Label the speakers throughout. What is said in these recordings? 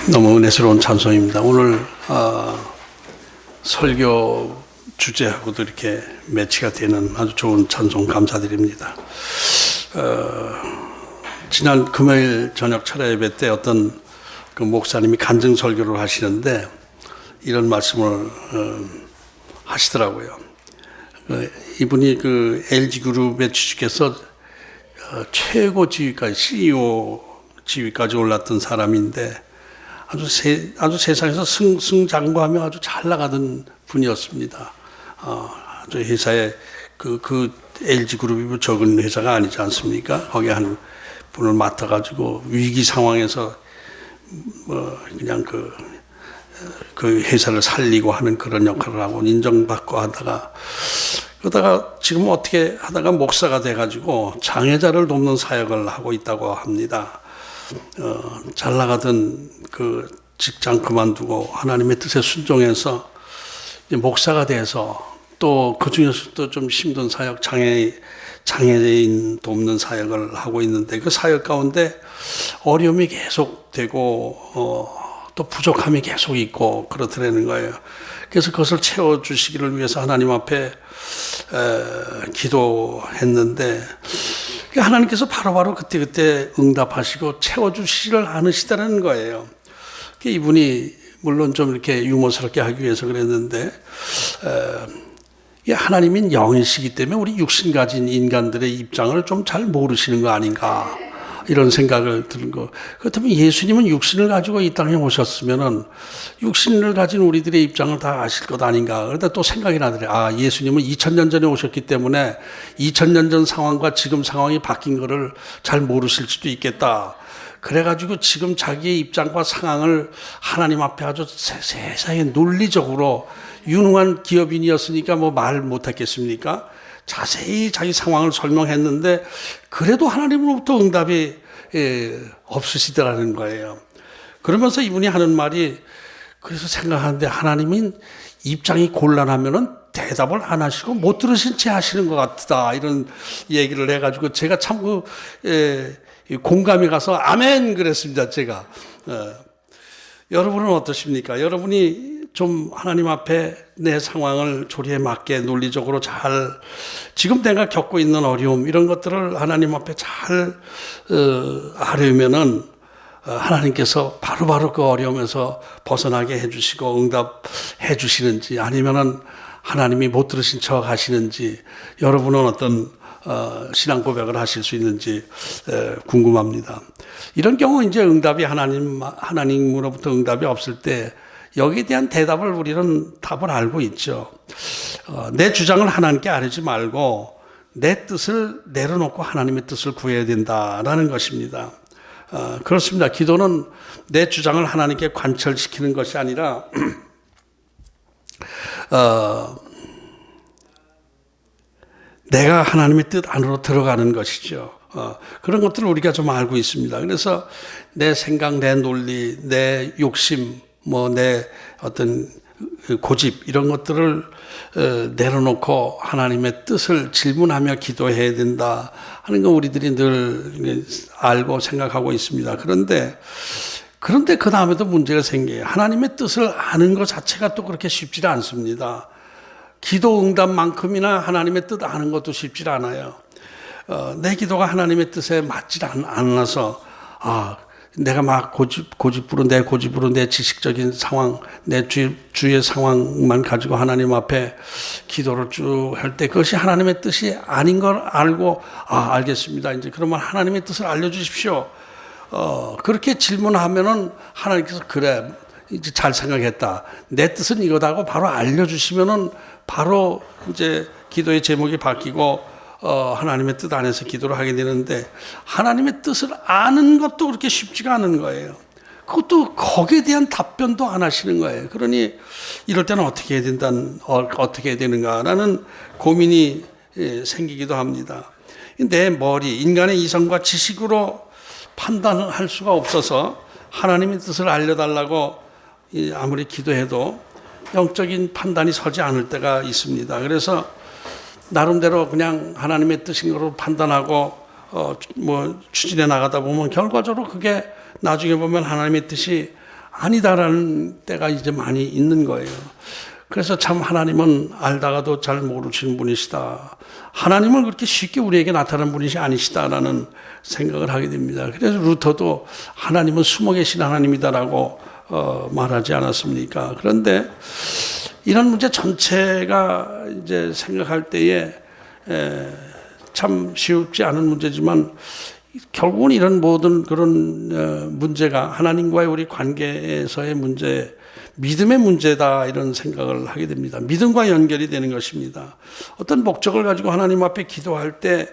Speaker 1: 너무 은혜스러운 찬송입니다. 오늘 설교 주제하고도 이렇게 매치가 되는 아주 좋은 찬송 감사드립니다. 지난 금요일 저녁 철야 예배 때 어떤 그 목사님이 간증 설교를 하시는데 이런 말씀을 하시더라고요. 이분이 그 LG그룹에 취직해서 최고 지위까지 CEO 지위까지 올랐던 사람인데 아주 세상에서 승승장구하며 아주 잘 나가던 분이었습니다. 아주 회사에 그 LG그룹이 적은 회사가 아니지 않습니까? 거기에 한 분을 맡아가지고 위기 상황에서 그냥 그 회사를 살리고 하는 그런 역할을 하고 인정받고 그러다가 지금 어떻게 하다가 목사가 돼가지고 장애자를 돕는 사역을 하고 있다고 합니다. 잘 나가던 그 직장 그만두고 하나님의 뜻에 순종해서 목사가 돼서 또 그 중에서도 좀 힘든 사역, 장애인 돕는 사역을 하고 있는데 그 사역 가운데 어려움이 계속 되고 또 부족함이 계속 있고 그렇더라는 거예요. 그래서 그것을 채워주시기를 위해서 하나님 앞에 기도했는데 하나님께서 바로바로 그때그때 응답하시고 채워주시지를 않으시다는 거예요. 이분이 물론 좀 이렇게 유머스럽게 하기 위해서 그랬는데 하나님인 영이시기 때문에 우리 육신 가진 인간들의 입장을 좀 잘 모르시는 거 아닌가 이런 생각을 드는 거. 그렇다면 예수님은 육신을 가지고 이 땅에 오셨으면은 육신을 가진 우리들의 입장을 다 아실 것 아닌가. 그러다 또 생각이 나더래요. 예수님은 2000년 전에 오셨기 때문에 2000년 전 상황과 지금 상황이 바뀐 거를 잘 모르실 수도 있겠다. 그래가지고 지금 자기의 입장과 상황을 하나님 앞에 아주 세상에 논리적으로 유능한 기업인이었으니까 뭐 말 못했겠습니까? 자세히 자기 상황을 설명했는데 그래도 하나님으로부터 응답이 없으시더라는 거예요. 그러면서 이분이 하는 말이 그래서 생각하는데 하나님인 입장이 곤란하면은 대답을 안 하시고 못 들으신 채 하시는 것 같다 이런 얘기를 해가지고 제가 참 공감이 가서 아멘 그랬습니다. 제가 여러분은 어떠십니까? 여러분이 좀 하나님 앞에 내 상황을 조리에 맞게 논리적으로 잘 지금 내가 겪고 있는 어려움 이런 것들을 하나님 앞에 잘 하려면은 하나님께서 바로바로 그 어려움에서 벗어나게 해주시고 응답해 주시는지 아니면은 하나님이 못 들으신 척 하시는지 여러분은 어떤 신앙 고백을 하실 수 있는지 궁금합니다. 이런 경우 이제 응답이 하나님으로부터 응답이 없을 때 여기에 대한 대답을 우리는 답을 알고 있죠. 내 주장을 하나님께 아뢰지 말고 내 뜻을 내려놓고 하나님의 뜻을 구해야 된다라는 것입니다. 그렇습니다. 기도는 내 주장을 하나님께 관철시키는 것이 아니라 내가 하나님의 뜻 안으로 들어가는 것이죠. 그런 것들을 우리가 좀 알고 있습니다. 그래서 내 생각, 내 논리, 내 욕심, 내 어떤 고집 이런 것들을 내려놓고 하나님의 뜻을 질문하며 기도해야 된다 하는 거 우리들이 늘 알고 생각하고 있습니다. 그런데 그 다음에도 문제가 생겨요. 하나님의 뜻을 아는 것 자체가 또 그렇게 쉽지 않습니다. 기도 응답만큼이나 하나님의 뜻 아는 것도 쉽지 않아요. 내 기도가 하나님의 뜻에 맞지 않아서 내가 막 내 고집으로 내 지식적인 상황, 내 주의 상황만 가지고 하나님 앞에 기도를 쭉 할 때 그것이 하나님의 뜻이 아닌 걸 알고 알겠습니다. 이제 그러면 하나님의 뜻을 알려주십시오. 그렇게 질문하면은 하나님께서 그래 이제 잘 생각했다. 내 뜻은 이거다 하고 바로 알려주시면은 바로 이제 기도의 제목이 바뀌고 하나님의 뜻 안에서 기도를 하게 되는데 하나님의 뜻을 아는 것도 그렇게 쉽지가 않은 거예요. 그것도 거기에 대한 답변도 안 하시는 거예요. 그러니 이럴 때는 어떻게 해야 되는가라는 고민이 생기기도 합니다. 내 머리, 인간의 이성과 지식으로 판단을 할 수가 없어서 하나님의 뜻을 알려달라고 아무리 기도해도 영적인 판단이 서지 않을 때가 있습니다. 그래서 나름대로 그냥 하나님의 뜻인 걸로 판단하고 추진해 나가다 보면 결과적으로 그게 나중에 보면 하나님의 뜻이 아니다라는 때가 이제 많이 있는 거예요. 그래서 참 하나님은 알다가도 잘 모르시는 분이시다. 하나님은 그렇게 쉽게 우리에게 나타나는 분이 아니시다라는 생각을 하게 됩니다. 그래서 루터도 하나님은 숨어 계신 하나님이다라고 말하지 않았습니까? 그런데 이런 문제 전체가 이제 생각할 때에 참 쉽지 않은 문제지만 결국은 이런 모든 그런 문제가 하나님과의 우리 관계에서의 문제, 믿음의 문제다 이런 생각을 하게 됩니다. 믿음과 연결이 되는 것입니다. 어떤 목적을 가지고 하나님 앞에 기도할 때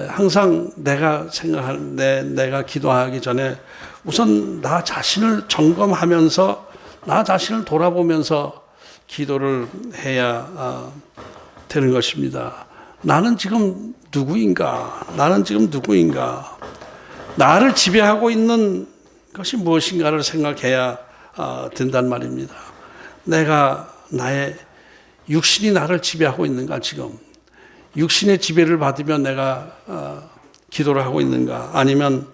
Speaker 1: 항상 내가 기도하기 전에 우선 나 자신을 점검하면서 나 자신을 돌아보면서 기도를 해야 되는 것입니다. 나는 지금 누구인가? 나를 지배하고 있는 것이 무엇인가를 생각해야 된단 말입니다. 나의 육신이 나를 지배하고 있는가 지금? 육신의 지배를 받으면 내가 기도를 하고 있는가? 아니면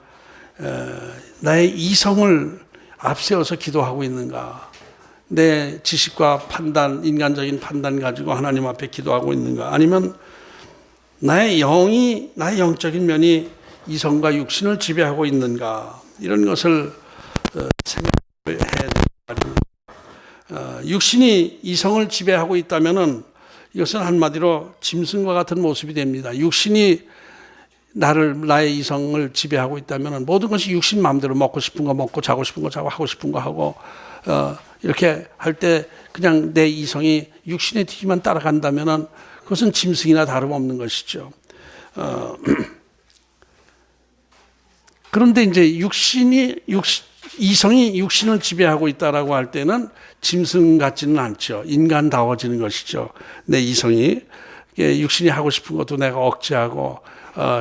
Speaker 1: 나의 이성을 앞세워서 기도하고 있는가? 내 지식과 판단, 인간적인 판단 가지고 하나님 앞에 기도하고 있는가? 아니면 나의 영적인 면이 이성과 육신을 지배하고 있는가? 이런 것을 생각해야 됩니다. 육신이 이성을 지배하고 있다면은 이것은 한마디로 짐승과 같은 모습이 됩니다. 육신이 나의 이성을 지배하고 있다면은 모든 것이 육신 마음대로 먹고 싶은 거 먹고 자고 싶은 거 자고 하고 싶은 거 하고 이렇게 할 때 그냥 내 이성이 육신의 뒤만 따라간다면은 그것은 짐승이나 다름없는 것이죠. 그런데 이제 이성이 육신을 지배하고 있다라고 할 때는 짐승 같지는 않죠. 인간다워지는 것이죠. 내 이성이 육신이 하고 싶은 것도 내가 억제하고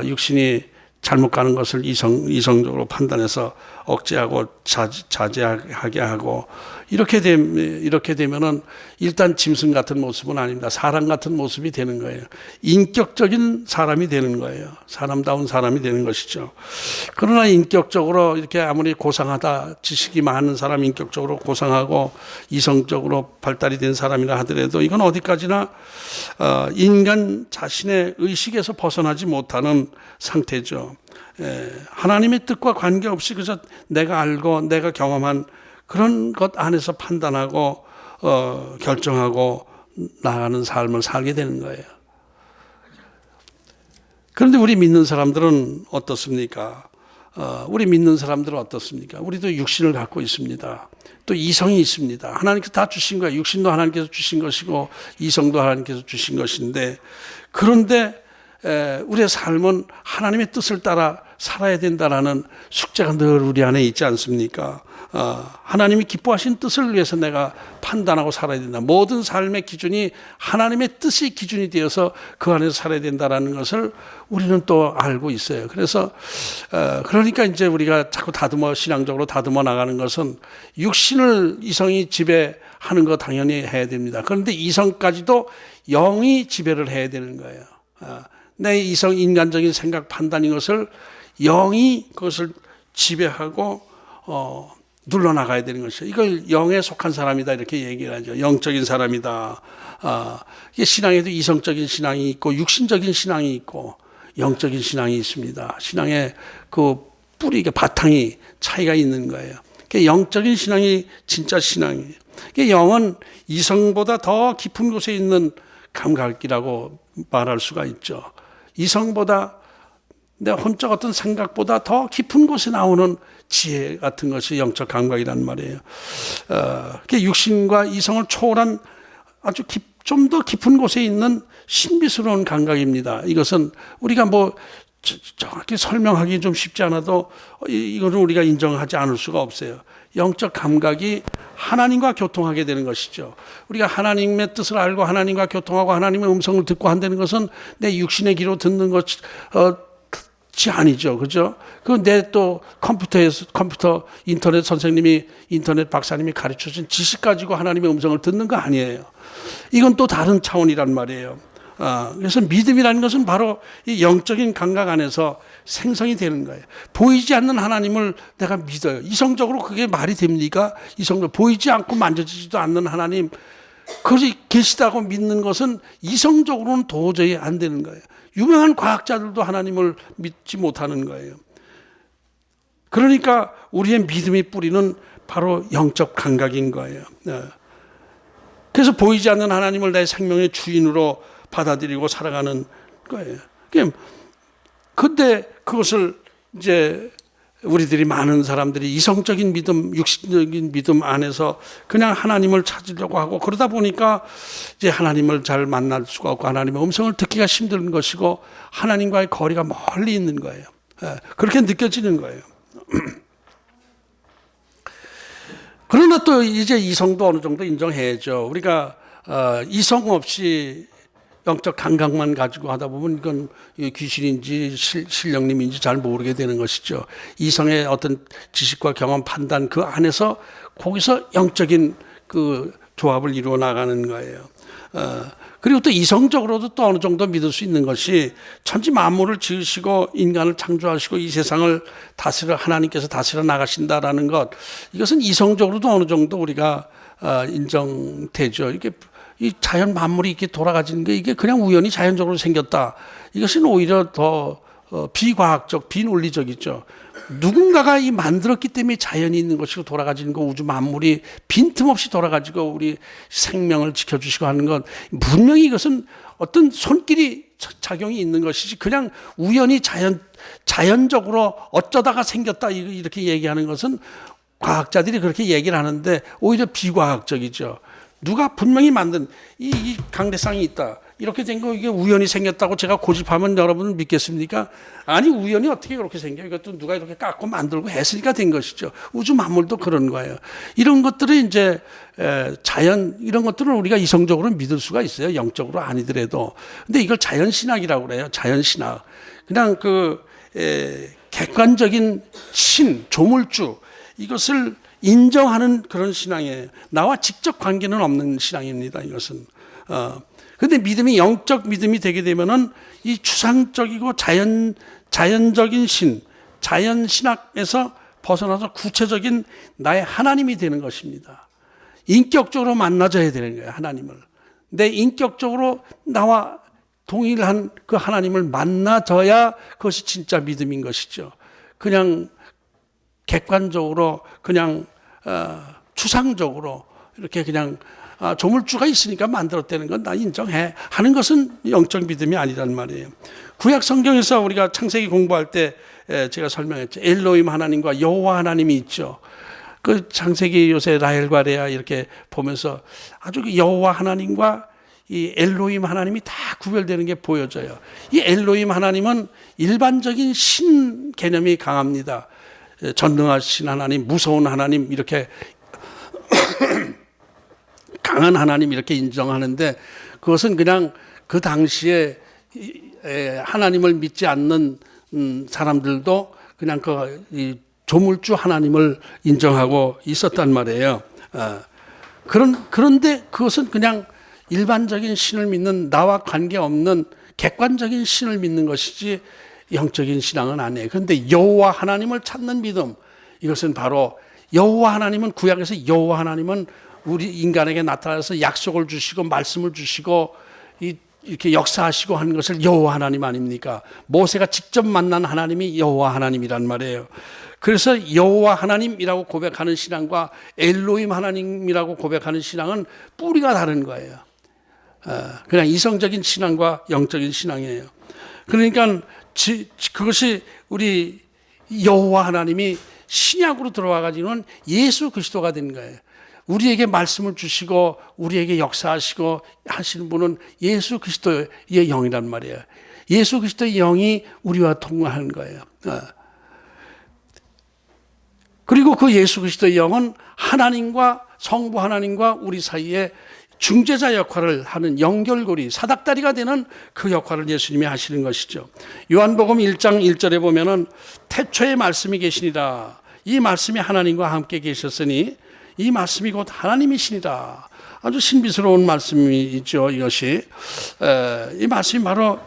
Speaker 1: 육신이 잘못 가는 것을 이성적으로 판단해서 억제하고 자제하게 하고 이렇게 되면은 일단 짐승 같은 모습은 아닙니다. 사람 같은 모습이 되는 거예요. 인격적인 사람이 되는 거예요. 사람다운 사람이 되는 것이죠. 그러나 인격적으로 이렇게 아무리 고상하다, 지식이 많은 사람 인격적으로 고상하고 이성적으로 발달이 된 사람이라 하더라도 이건 어디까지나 인간 자신의 의식에서 벗어나지 못하는 상태죠. 하나님의 뜻과 관계없이 그저 내가 알고 내가 경험한 그런 것 안에서 판단하고 결정하고 나가는 삶을 살게 되는 거예요. 그런데 우리 믿는 사람들은 어떻습니까? 우리도 육신을 갖고 있습니다. 또 이성이 있습니다. 하나님께서 다 주신 거예요. 육신도 하나님께서 주신 것이고 이성도 하나님께서 주신 것인데 그런데 우리의 삶은 하나님의 뜻을 따라 살아야 된다라는 숙제가 늘 우리 안에 있지 않습니까? 하나님이 기뻐하신 뜻을 위해서 내가 판단하고 살아야 된다. 모든 삶의 기준이 하나님의 뜻이 기준이 되어서 그 안에서 살아야 된다라는 것을 우리는 또 알고 있어요. 그래서 그러니까 이제 우리가 자꾸 신앙적으로 다듬어 나가는 것은 이성이 지배하는 거 당연히 해야 됩니다. 그런데 이성까지도 영이 지배를 해야 되는 거예요. 내 인간적인 생각 판단인 것을 영이 그것을 지배하고 눌러나가야 되는 것이죠. 이걸 영에 속한 사람이다 이렇게 얘기를 하죠. 영적인 사람이다. 이게 신앙에도 이성적인 신앙이 있고 육신적인 신앙이 있고 영적인 신앙이 있습니다. 신앙의 그 뿌리가 바탕이 차이가 있는 거예요. 영적인 신앙이 진짜 신앙이에요. 영은 이성보다 더 깊은 곳에 있는 감각이라고 말할 수가 있죠. 이성보다 내 혼적 어떤 생각보다 더 깊은 곳에 나오는 지혜 같은 것이 영적 감각이란 말이에요. 육신과 이성을 초월한 아주 좀 더 깊은 곳에 있는 신비스러운 감각입니다. 이것은 우리가 정확히 설명하기 좀 쉽지 않아도 이거는 우리가 인정하지 않을 수가 없어요. 영적 감각이 하나님과 교통하게 되는 것이죠. 우리가 하나님의 뜻을 알고 하나님과 교통하고 하나님의 음성을 듣고 한다는 것은 내 육신의 귀로 듣는 것이 아니죠. 그죠? 내 또 컴퓨터, 인터넷 선생님이, 인터넷 박사님이 가르쳐 준 지식 가지고 하나님의 음성을 듣는 거 아니에요. 이건 또 다른 차원이란 말이에요. 그래서 믿음이라는 것은 바로 이 영적인 감각 안에서 생성이 되는 거예요. 보이지 않는 하나님을 내가 믿어요. 이성적으로 그게 말이 됩니까? 이성적으로 보이지 않고 만져지지도 않는 하나님, 그것이 계시다고 믿는 것은 이성적으로는 도저히 안 되는 거예요. 유명한 과학자들도 하나님을 믿지 못하는 거예요. 그러니까 우리의 믿음의 뿌리는 바로 영적 감각인 거예요. 그래서 보이지 않는 하나님을 내 생명의 주인으로 받아들이고 살아가는 거예요. 근데 그것을 이제 우리들이 많은 사람들이 이성적인 믿음, 육신적인 믿음 안에서 그냥 하나님을 찾으려고 하고 그러다 보니까 이제 하나님을 잘 만날 수가 없고 하나님의 음성을 듣기가 힘든 것이고 하나님과의 거리가 멀리 있는 거예요. 그렇게 느껴지는 거예요. 그러나 또 이제 이성도 어느 정도 인정해야죠. 우리가 이성 없이 영적 감각만 가지고 하다 보면 이건 귀신인지 신령님인지 잘 모르게 되는 것이죠. 이성의 어떤 지식과 경험, 판단 그 안에서 거기서 영적인 그 조합을 이루어 나가는 거예요. 그리고 또 이성적으로도 또 어느 정도 믿을 수 있는 것이 천지 만물을 지으시고 인간을 창조하시고 이 세상을 하나님께서 다스려 나가신다라는 것, 이것은 이성적으로도 어느 정도 우리가 인정되죠. 이게 이 자연 만물이 이렇게 돌아가지는 게 이게 그냥 우연히 자연적으로 생겼다. 이것은 오히려 더 비과학적, 비논리적이죠. 누군가가 이 만들었기 때문에 자연이 있는 것이고 돌아가지는 거, 우주 만물이 빈틈없이 돌아가지고 우리 생명을 지켜주시고 하는 건 분명히 이것은 어떤 손길이 작용이 있는 것이지 그냥 우연히 자연적으로 어쩌다가 생겼다 이렇게 얘기하는 것은 과학자들이 그렇게 얘기를 하는데 오히려 비과학적이죠. 누가 분명히 만든 이 강대상이 있다. 이렇게 된 거 이게 우연히 생겼다고 제가 고집하면 여러분은 믿겠습니까? 아니, 우연히 어떻게 그렇게 생겨? 이것도 누가 이렇게 깎고 만들고 했으니까 된 것이죠. 우주 만물도 그런 거예요. 이런 것들을 이제 자연, 이런 것들은 우리가 이성적으로 믿을 수가 있어요. 영적으로 아니더라도. 근데 이걸 자연신학이라고 그래요. 자연신학. 그냥 객관적인 신, 조물주, 이것을 인정하는 그런 신앙이에요. 나와 직접 관계는 없는 신앙입니다. 이것은. 근데 믿음이 영적 믿음이 되게 되면은 이 추상적이고 자연적인 신, 자연 신학에서 벗어나서 구체적인 나의 하나님이 되는 것입니다. 인격적으로 만나져야 되는 거예요. 하나님을. 내 인격적으로 나와 동일한 그 하나님을 만나져야 그것이 진짜 믿음인 것이죠. 그냥 객관적으로 그냥 추상적으로 이렇게 그냥 조물주가 있으니까 만들었다는 건 나 인정해 하는 것은 영적 믿음이 아니란 말이에요. 구약 성경에서 우리가 창세기 공부할 때 제가 설명했죠. 엘로힘 하나님과 여호와 하나님이 있죠. 그 창세기 요새 라헬과 레아 이렇게 보면서 아주 여호와 하나님과 이 엘로힘 하나님이 다 구별되는 게 보여져요. 이 엘로힘 하나님은 일반적인 신 개념이 강합니다. 전능하신 하나님, 무서운 하나님, 이렇게 강한 하나님 이렇게 인정하는데 그것은 그냥 그 당시에 하나님을 믿지 않는 사람들도 그냥 그 조물주 하나님을 인정하고 있었단 말이에요. 그런데 그것은 그냥 일반적인 신을 믿는 나와 관계없는 객관적인 신을 믿는 것이지 영적인 신앙은 아니에요. 그런데 여호와 하나님을 찾는 믿음, 이것은 바로 여호와 하나님은 구약에서 여호와 하나님은 우리 인간에게 나타나서 약속을 주시고 말씀을 주시고 이렇게 역사하시고 하는 것을 여호와 하나님 아닙니까? 모세가 직접 만난 하나님이 여호와 하나님이란 말이에요. 그래서 여호와 하나님이라고 고백하는 신앙과 엘로힘 하나님이라고 고백하는 신앙은 뿌리가 다른 거예요. 그냥 이성적인 신앙과 영적인 신앙이에요. 그러니까 그것이 우리 여호와 하나님이 신약으로 들어와 가지고는 예수 그리스도가 된 거예요. 우리에게 말씀을 주시고 우리에게 역사하시고 하시는 분은 예수 그리스도의 영이란 말이에요. 예수 그리스도의 영이 우리와 통하는 거예요. 그리고 그 예수 그리스도의 영은 하나님과 성부 하나님과 우리 사이에 중재자 역할을 하는 연결고리, 사닥다리가 되는 그 역할을 예수님이 하시는 것이죠. 요한복음 1장 1절에 보면은 태초에 말씀이 계시니라. 이 말씀이 하나님과 함께 계셨으니 이 말씀이 곧 하나님이시니라. 아주 신비스러운 말씀이 있죠. 이것이 이 말씀이 바로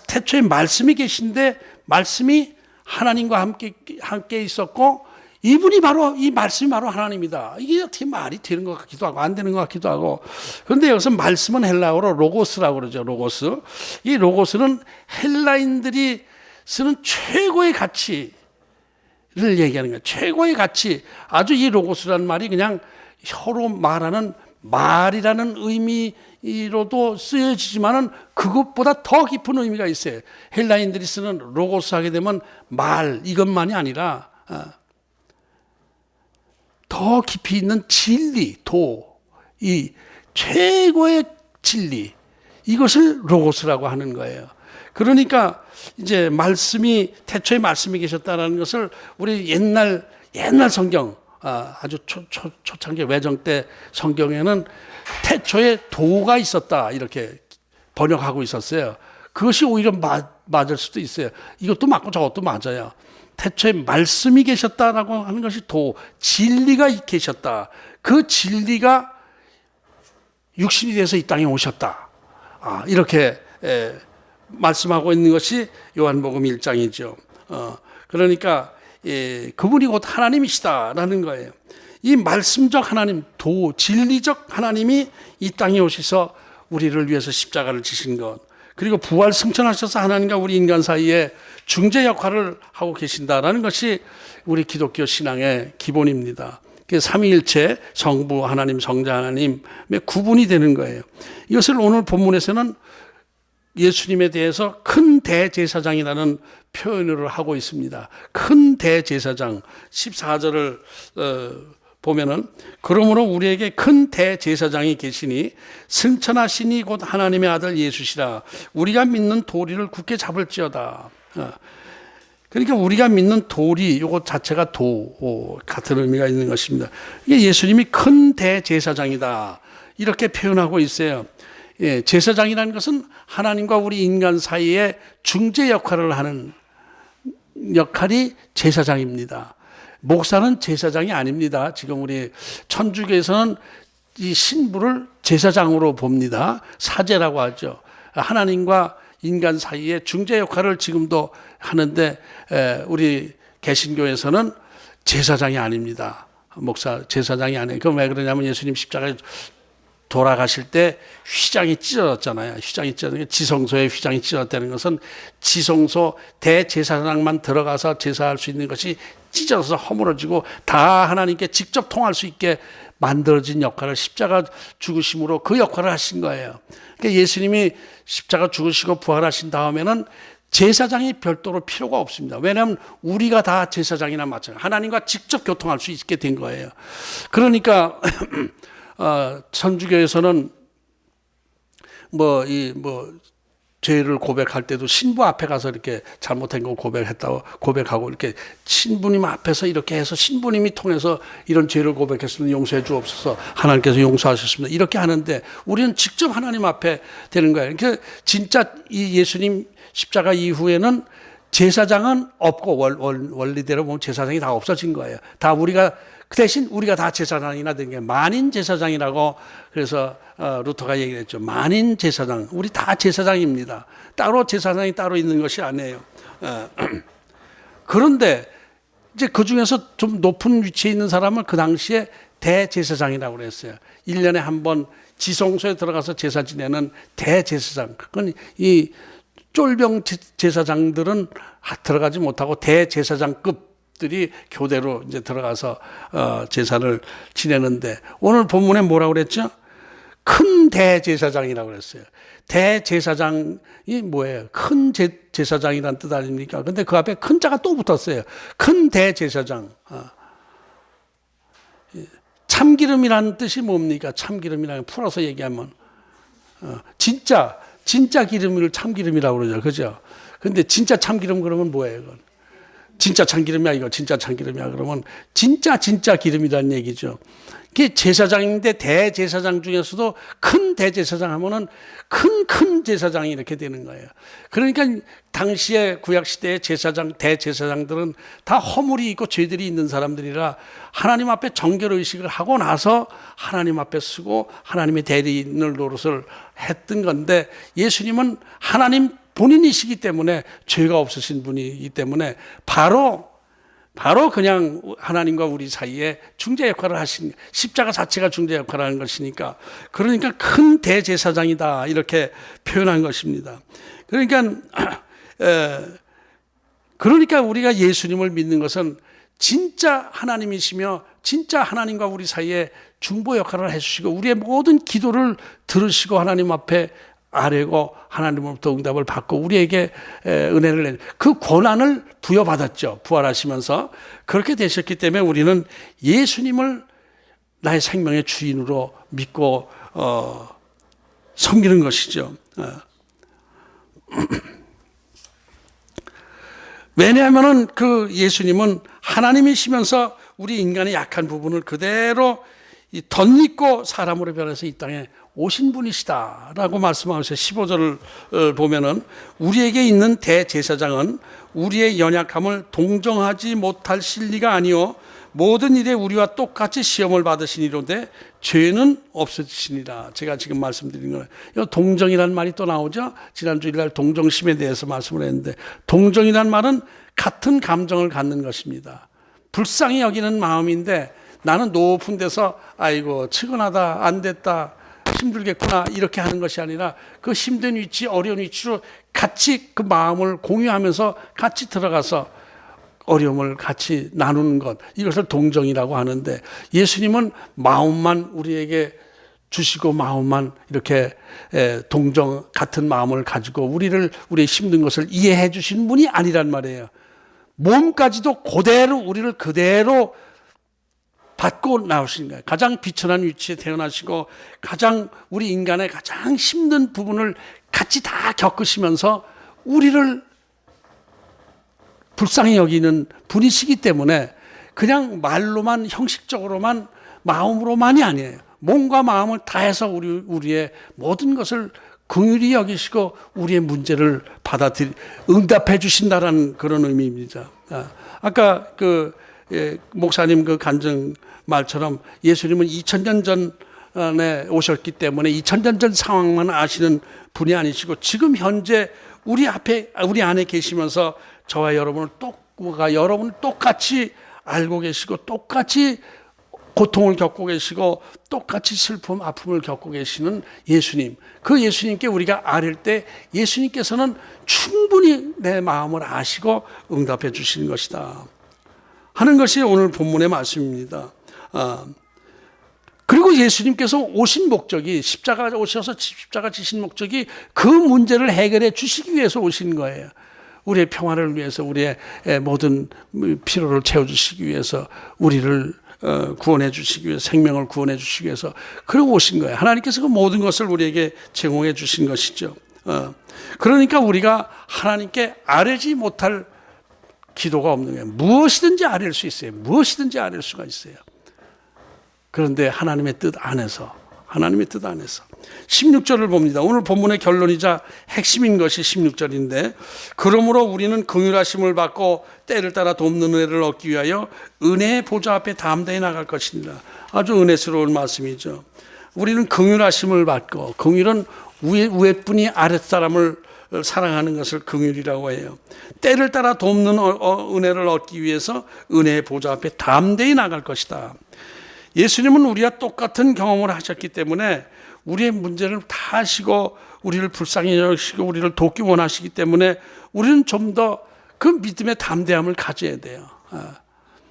Speaker 1: 태초에 말씀이 계신데 말씀이 하나님과 함께 있었고 이분이 바로 이 말씀이 바로 하나님이다. 이게 어떻게 말이 되는 것 같기도 하고 안 되는 것 같기도 하고. 그런데 여기서 말씀은 헬라어로 로고스라고 그러죠. 로고스. 이 로고스는 헬라인들이 쓰는 최고의 가치를 얘기하는 거예요. 최고의 가치. 아주 이 로고스라는 말이 그냥 혀로 말하는 말이라는 의미로도 쓰여지지만은 그것보다 더 깊은 의미가 있어요. 헬라인들이 쓰는 로고스 하게 되면 말 이것만이 아니라 더 깊이 있는 진리, 이 최고의 진리, 이것을 로고스라고 하는 거예요. 그러니까 이제 말씀이 태초에 말씀이 계셨다는 것을 우리 옛날 성경 아주 초창기 외정 때 성경에는 태초에 도가 있었다 이렇게 번역하고 있었어요. 그것이 오히려 맞을 수도 있어요. 이것도 맞고 저것도 맞아요. 태초에 말씀이 계셨다라고 하는 것이 진리가 계셨다. 그 진리가 육신이 돼서 이 땅에 오셨다. 이렇게 말씀하고 있는 것이 요한복음 1장이죠. 그러니까 그분이 곧 하나님이시다라는 거예요. 이 말씀적 하나님, 진리적 하나님이 이 땅에 오셔서 우리를 위해서 십자가를 지신 것, 그리고 부활 승천하셔서 하나님과 우리 인간 사이에 중재 역할을 하고 계신다라는 것이 우리 기독교 신앙의 기본입니다. 삼위일체 성부 하나님, 성자 하나님의 구분이 되는 거예요. 이것을 오늘 본문에서는 예수님에 대해서 큰 대제사장이라는 표현을 하고 있습니다. 큰 대제사장 14절을 보면은 그러므로 우리에게 큰 대제사장이 계시니 승천하시니 곧 하나님의 아들 예수시라. 우리가 믿는 도리를 굳게 잡을지어다. 그러니까 우리가 믿는 도리, 이것 자체가 같은 의미가 있는 것입니다. 이게 예수님이 큰 대제사장이다 이렇게 표현하고 있어요. 제사장이라는 것은 하나님과 우리 인간 사이에 중재 역할을 하는 역할이 제사장입니다. 목사는 제사장이 아닙니다. 지금 우리 천주교에서는 이 신부를 제사장으로 봅니다. 사제라고 하죠. 하나님과 인간 사이에 중재 역할을 지금도 하는데 우리 개신교에서는 제사장이 아닙니다. 제사장이 아니에요. 그럼 왜 그러냐면 예수님 십자가에 돌아가실 때 휘장이 찢어졌잖아요. 휘장이 찢어졌는데 지성소에 휘장이 찢어졌다는 것은 지성소 대제사장만 들어가서 제사할 수 있는 것이 찢어져서 허물어지고 다 하나님께 직접 통할 수 있게 만들어진 역할을 십자가 죽으심으로 그 역할을 하신 거예요. 그러니까 예수님이 십자가 죽으시고 부활하신 다음에는 제사장이 별도로 필요가 없습니다. 왜냐하면 우리가 다 제사장이나 마찬가지예요. 하나님과 직접 교통할 수 있게 된 거예요. 그러니까 천주교에서는 죄를 고백할 때도 신부 앞에 가서 이렇게 잘못한 거 고백하고 이렇게 신부님 앞에서 이렇게 해서 신부님이 통해서 이런 죄를 고백했으면 용서해 주옵소서, 하나님께서 용서하셨습니다, 이렇게 하는데 우리는 직접 하나님 앞에 되는 거예요. 그러니까 진짜 이 예수님 십자가 이후에는 제사장은 없고 원리대로 보면 제사장이 다 없어진 거예요. 다 그 대신 우리가 다 제사장이나 된 게 만인 제사장이라고 그래서 루터가 얘기를 했죠. 만인 제사장. 우리 다 제사장입니다. 제사장이 따로 있는 것이 아니에요. 그런데 이제 그 중에서 좀 높은 위치에 있는 사람을 그 당시에 대제사장이라고 그랬어요. 1년에 한 번 지성소에 들어가서 제사 지내는 대제사장. 그건 이 쫄병 제사장들은 들어가지 못하고 대제사장급 들이 교대로 이제 들어가서 제사를 지내는데 오늘 본문에 뭐라고 그랬죠? 큰 대제사장이라고 그랬어요. 대제사장이 뭐예요? 큰 제사장이란 뜻 아닙니까? 근데 그 앞에 큰 자가 또 붙었어요. 큰 대제사장. 참기름이라는 뜻이 뭡니까? 참기름이라는 풀어서 얘기하면 진짜 기름을 참기름이라고 그러죠. 그죠? 근데 진짜 참기름 그러면 뭐예요? 그건? 진짜 참기름이야, 이거 진짜 참기름이야. 그러면 진짜 기름이라는 얘기죠. 그게 제사장인데 대제사장 중에서도 큰 대제사장 하면은 큰 제사장이 이렇게 되는 거예요. 그러니까 당시에 구약시대의 대제사장들은 다 허물이 있고 죄들이 있는 사람들이라 하나님 앞에 정결의식을 하고 나서 하나님 앞에 서고 하나님의 대리인을 노릇을 했던 건데, 예수님은 하나님 본인이시기 때문에, 죄가 없으신 분이기 때문에 바로 그냥 하나님과 우리 사이에 중재 역할을 하신, 십자가 자체가 중재 역할을 하는 것이니까, 그러니까 큰 대제사장이다 이렇게 표현한 것입니다. 그러니까 우리가 예수님을 믿는 것은 진짜 하나님이시며 진짜 하나님과 우리 사이에 중보 역할을 해주시고 우리의 모든 기도를 들으시고 하나님 앞에 아뢰고 하나님으로부터 응답을 받고 우리에게 은혜를 내는 그 권한을 부여받았죠. 부활하시면서 그렇게 되셨기 때문에 우리는 예수님을 나의 생명의 주인으로 믿고 섬기는 것이죠. 왜냐하면은 그 예수님은 하나님이시면서 우리 인간의 약한 부분을 그대로 덧입고 사람으로 변해서 이 땅에 오신 분이시다라고 말씀하셔서 15절을 보면은, 우리에게 있는 대제사장은 우리의 연약함을 동정하지 못할 실리가 아니요 모든 일에 우리와 똑같이 시험을 받으시니로되 죄는 없으시니라. 제가 지금 말씀드린 거예요. 동정이라는 말이 또 나오죠. 지난 주일날 동정심에 대해서 말씀을 했는데, 동정이라는 말은 같은 감정을 갖는 것입니다. 불쌍히 여기는 마음인데, 나는 높은 데서 아이고 측은하다, 안 됐다, 힘들겠구나 이렇게 하는 것이 아니라 그 힘든 위치, 어려운 위치로 같이 그 마음을 공유하면서 같이 들어가서 어려움을 같이 나누는 것, 이것을 동정이라고 하는데, 예수님은 마음만 우리에게 주시고 마음만 이렇게 동정, 같은 마음을 가지고 우리의 힘든 것을 이해해 주신 분이 아니란 말이에요. 몸까지도 우리를 그대로 받고 나오신 거예요. 가장 비천한 위치에 태어나시고 가장 우리 인간의 가장 힘든 부분을 같이 다 겪으시면서 우리를 불쌍히 여기는 분이시기 때문에 그냥 말로만, 형식적으로만, 마음으로만이 아니에요. 몸과 마음을 다해서 우리의 모든 것을 긍휼히 여기시고 우리의 문제를 응답해 주신다라는 그런 의미입니다. 아까 목사님 그 간증 말처럼 예수님은 2000년 전에 오셨기 때문에 2000년 전 상황만 아시는 분이 아니시고, 지금 현재 우리 안에 계시면서 저와 여러분을 똑같이 알고 계시고 똑같이 고통을 겪고 계시고 똑같이 슬픔, 아픔을 겪고 계시는 예수님, 그 예수님께 우리가 아뢰 때 예수님께서는 충분히 내 마음을 아시고 응답해 주시는 것이다 하는 것이 오늘 본문의 말씀입니다. 그리고 예수님께서 오신 목적이, 십자가 오셔서 십자가 지신 목적이 그 문제를 해결해 주시기 위해서 오신 거예요. 우리의 평화를 위해서, 우리의 모든 필요를 채워주시기 위해서, 우리를 구원해 주시기 위해서, 생명을 구원해 주시기 위해서 그러고 오신 거예요. 하나님께서 그 모든 것을 우리에게 제공해 주신 것이죠. 그러니까 우리가 하나님께 아뢰지 못할 기도가 없는 거예요. 무엇이든지 아뢰 수 있어요. 무엇이든지 아뢰 수가 있어요. 그런데 하나님의 뜻 안에서 16절을 봅니다. 오늘 본문의 결론이자 핵심인 것이 16절인데, 그러므로 우리는 긍휼하심을 받고 때를 따라 돕는 은혜를 얻기 위하여 은혜의 보좌 앞에 담대히 나갈 것이니라. 아주 은혜스러운 말씀이죠. 우리는 긍휼하심을 받고, 긍휼은 위에분이 아랫사람을 사랑하는 것을 긍휼이라고 해요. 때를 따라 돕는 은혜를 얻기 위해서 은혜의 보좌 앞에 담대히 나갈 것이다. 예수님은 우리와 똑같은 경험을 하셨기 때문에 우리의 문제를 다 아시고 우리를 불쌍히 여기시고 우리를 돕기 원하시기 때문에 우리는 좀 더 그 믿음의 담대함을 가져야 돼요.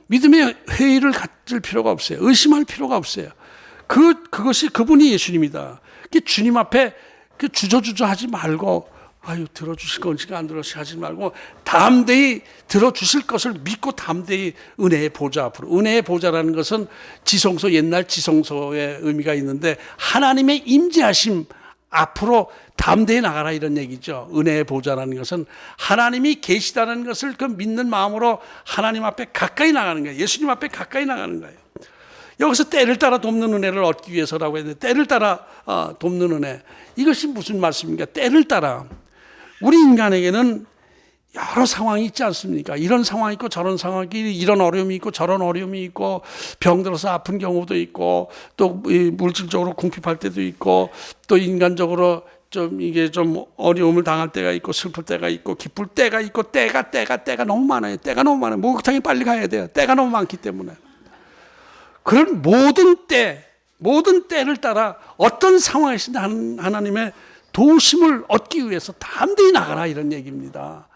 Speaker 1: 믿음의 회의를 가질 필요가 없어요. 의심할 필요가 없어요. 그것이 그분이 예수님이다. 주님 앞에 주저주저 하지 말고, 들어주실 건지 안 들어주실 하지 말고 담대히 들어주실 것을 믿고 담대히 은혜의 보좌 앞으로. 은혜의 보좌라는 것은 옛날 지성소의 의미가 있는데 하나님의 임재하심 앞으로 담대히 나가라 이런 얘기죠. 은혜의 보좌라는 것은 하나님이 계시다는 것을 그 믿는 마음으로 하나님 앞에 가까이 나가는 거예요. 예수님 앞에 가까이 나가는 거예요. 여기서 때를 따라 돕는 은혜를 얻기 위해서라고 했는데 때를 따라 돕는 은혜, 이것이 무슨 말씀입니까? 때를 따라. 우리 인간에게는 여러 상황이 있지 않습니까? 이런 상황이 있고 저런 상황이, 이런 어려움이 있고 저런 어려움이 있고, 병들어서 아픈 경우도 있고, 또 물질적으로 궁핍할 때도 있고, 또 인간적으로 좀 이게 좀 어려움을 당할 때가 있고, 슬플 때가 있고, 기쁠 때가 있고, 때가 너무 많아요. 때가 너무 많아요. 목욕탕에 빨리 가야 돼요. 때가 너무 많기 때문에. 그런 모든 때를 따라 어떤 상황에서든 하나님의 도우심을 얻기 위해서 담대히 나가라 이런 얘기입니다.